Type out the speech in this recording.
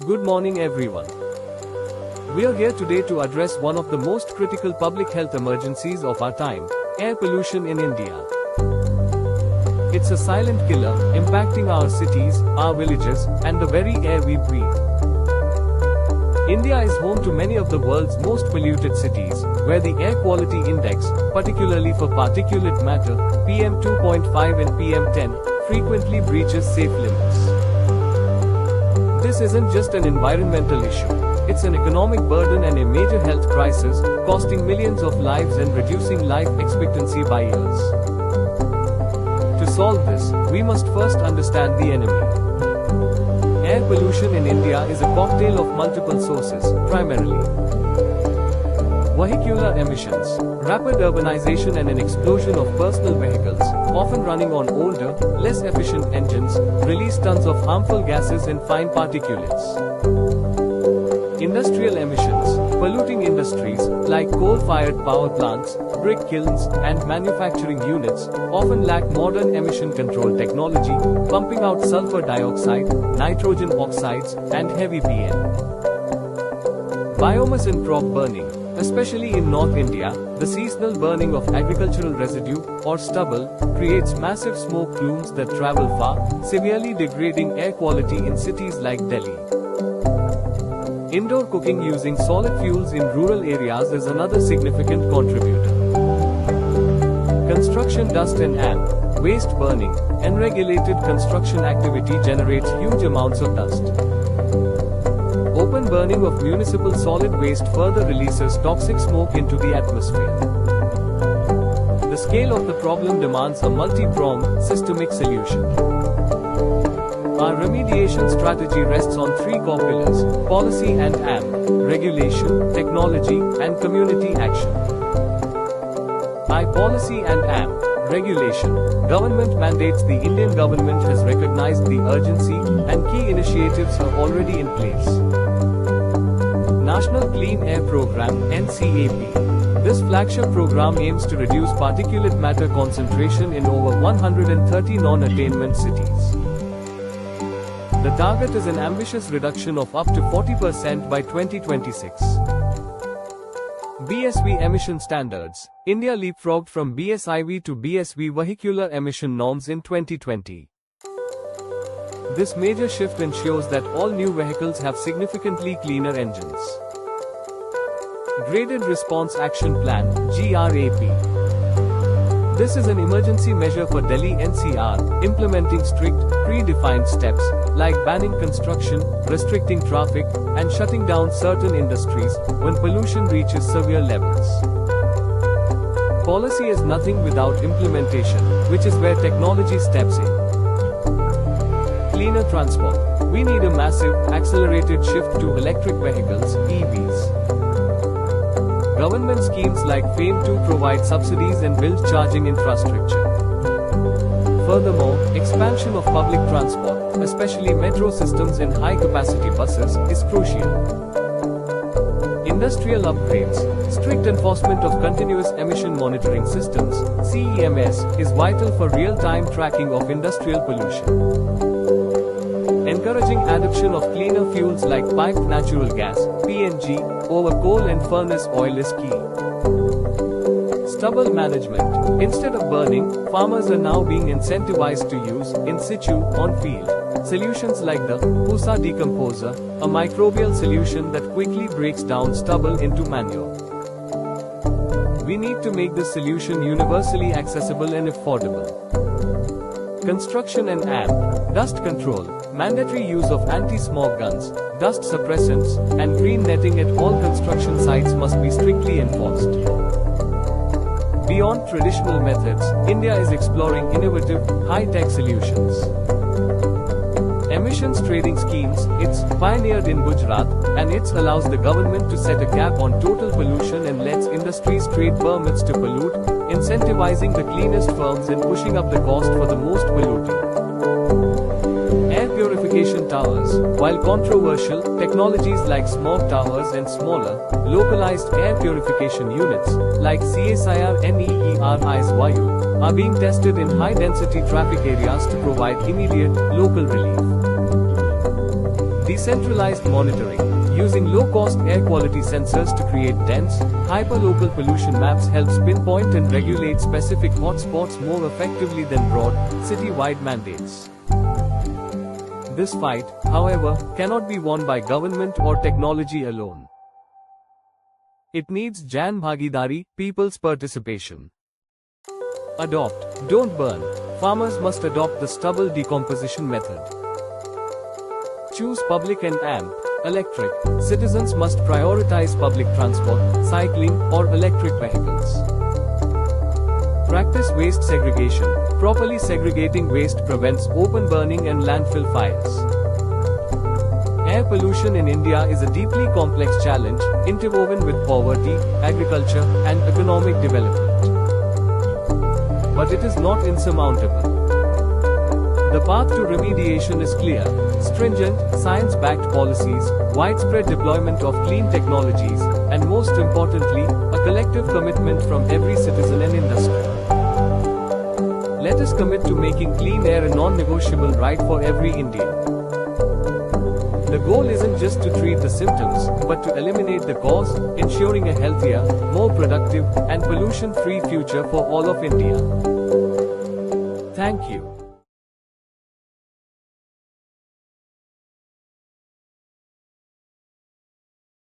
Good morning everyone. We are here today to address one of the most critical public health emergencies of our time, air pollution in India. It's a silent killer, impacting our cities, our villages, and the very air we breathe. India is home to many of the world's most polluted cities, where the air quality index, particularly for particulate matter, PM2.5 and PM10, frequently breaches safe limits. This isn't just an environmental issue, it's an economic burden and a major health crisis, costing millions of lives and reducing life expectancy by years. To solve this, we must first understand the enemy. Air pollution in India is a cocktail of multiple sources, primarily vehicular emissions, rapid urbanization and an explosion of personal vehicles, often running on older, less efficient engines, release tons of harmful gases and fine particulates. Industrial emissions, polluting industries, like coal-fired power plants, brick kilns, and manufacturing units, often lack modern emission control technology, pumping out sulfur dioxide, nitrogen oxides, and heavy PM. Biomass and crop burning. Especially in North India, the seasonal burning of agricultural residue, or stubble, creates massive smoke plumes that travel far, severely degrading air quality in cities like Delhi. Indoor cooking using solid fuels in rural areas is another significant contributor. Construction dust and AMP, waste burning, unregulated construction activity generates huge amounts of dust. Open burning of municipal solid waste further releases toxic smoke into the atmosphere. The scale of the problem demands a multi-pronged, systemic solution. Our remediation strategy rests on three core pillars: policy and AMP, regulation, technology, and community action. Policy and AMP. Regulation. Government mandates. The Indian government has recognized the urgency, and key initiatives are already in place. National Clean Air Program (NCAP). This flagship program aims to reduce particulate matter concentration in over 130 non-attainment cities. The target is an ambitious reduction of up to 40% by 2026. BSV emission standards. India leapfrogged from BSIV to BSV vehicular emission norms in 2020. This major shift ensures that all new vehicles have significantly cleaner engines. Graded Response Action Plan (GRAP). This is an emergency measure for Delhi NCR, implementing strict, predefined steps, like banning construction, restricting traffic, and shutting down certain industries, when pollution reaches severe levels. Policy is nothing without implementation, which is where technology steps in. Cleaner transport. We need a massive, accelerated shift to electric vehicles, EVs. Government schemes like FAME2 provide subsidies and build charging infrastructure. Furthermore, expansion of public transport, especially metro systems and high-capacity buses, is crucial. Industrial upgrades. Strict enforcement of continuous emission monitoring systems, CEMS, is vital for real-time tracking of industrial pollution. Encouraging adoption of cleaner fuels like piped natural gas, PNG, over coal and furnace oil is key. Stubble management. Instead of burning, farmers are now being incentivized to use, in situ, on-field, solutions like the Pusa decomposer, a microbial solution that quickly breaks down stubble into manure. We need to make this solution universally accessible and affordable. Construction and AMP. Dust control. Mandatory use of anti-smog guns, dust suppressants, and green netting at all construction sites must be strictly enforced. Beyond traditional methods, India is exploring innovative, high-tech solutions. Emissions trading schemes, it's pioneered in Gujarat, and it allows the government to set a cap on total pollution and lets industries trade permits to pollute, incentivizing the cleanest firms and pushing up the cost for the most polluting. Air purification towers. While controversial, technologies like smog towers and smaller, localized air purification units, like CSIR NEERI's Vayu, are being tested in high-density traffic areas to provide immediate, local relief. Decentralized monitoring. Using low-cost air quality sensors to create dense, hyperlocal pollution maps helps pinpoint and regulate specific hotspots more effectively than broad, city-wide mandates. This fight, however, cannot be won by government or technology alone. It needs Jan Bhagidari, people's participation. Adopt, don't burn. Farmers must adopt the stubble decomposition method. Choose public and AMP, electric. Citizens must prioritize public transport, cycling, or electric vehicles. Practice waste segregation. Properly segregating waste prevents open burning and landfill fires. Air pollution in India is a deeply complex challenge, interwoven with poverty, agriculture, and economic development. But it is not insurmountable. The path to remediation is clear: stringent, science-backed policies, widespread deployment of clean technologies, and most importantly, a collective commitment from every citizen and industry. Let us commit to making clean air a non-negotiable right for every Indian. The goal isn't just to treat the symptoms, but to eliminate the cause, ensuring a healthier, more productive, and pollution-free future for all of India. Thank you.